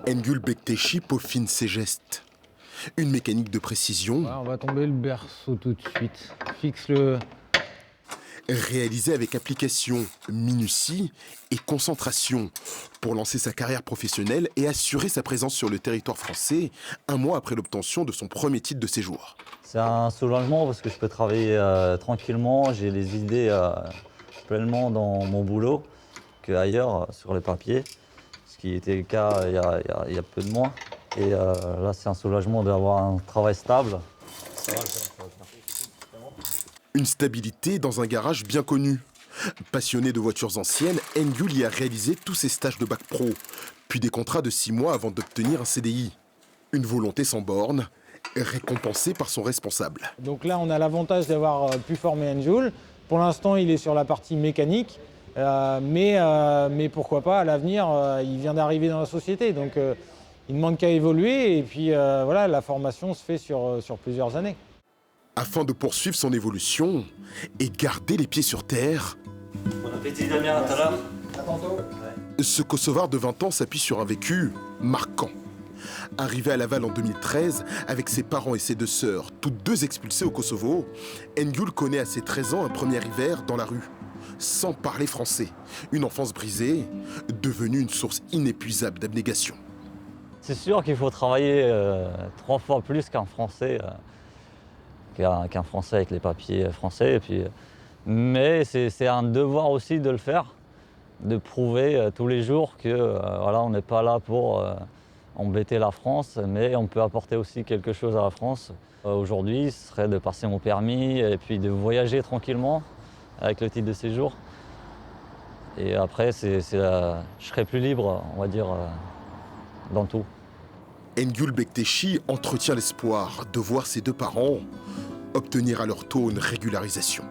Engül Bektechi peaufine ses gestes. Une mécanique de précision. Ouais, on va tomber le berceau tout de suite. Fixe le... Réalisée avec application, minutie et concentration pour lancer sa carrière professionnelle et assurer sa présence sur le territoire français un mois après l'obtention de son premier titre de séjour. C'est un soulagement parce que je peux travailler tranquillement, j'ai les idées pleinement dans mon boulot qu'ailleurs sur les papiers, ce qui était le cas il y a peu de mois. Et là, c'est un soulagement d'avoir un travail stable. Ça va le faire, ça va le faire. Une stabilité dans un garage bien connu. Passionné de voitures anciennes, Engül y a réalisé tous ses stages de bac pro, puis des contrats de 6 mois avant d'obtenir un CDI. Une volonté sans borne, récompensée par son responsable. Donc là, on a l'avantage d'avoir pu former Engül. Pour l'instant, il est sur la partie mécanique, mais pourquoi pas, à l'avenir, il vient d'arriver dans la société. Donc il ne manque qu'à évoluer et puis voilà, la formation se fait sur plusieurs années. Afin de poursuivre son évolution et garder les pieds sur terre, Bon appétit Damien, à tout à l'heure. À tantôt. ce Kosovar de 20 ans s'appuie sur un vécu marquant. Arrivé à Laval en 2013, avec ses parents et ses 2 sœurs, toutes 2 expulsées au Kosovo, Engül connaît à ses 13 ans un premier hiver dans la rue, sans parler français. Une enfance brisée, devenue une source inépuisable d'abnégation. C'est sûr qu'il faut travailler 3 fois plus qu'un Français, qu'un Français avec les papiers français. Et puis, mais c'est un devoir aussi de le faire, de prouver tous les jours que voilà, on n'est pas là pour embêter la France, mais on peut apporter aussi quelque chose à la France. Aujourd'hui, ce serait de passer mon permis et puis de voyager tranquillement avec le titre de séjour. Et après, je serai plus libre, on va dire, dans tout. Engül Bektechi entretient l'espoir de voir ses 2 parents obtenir à leur tour une régularisation.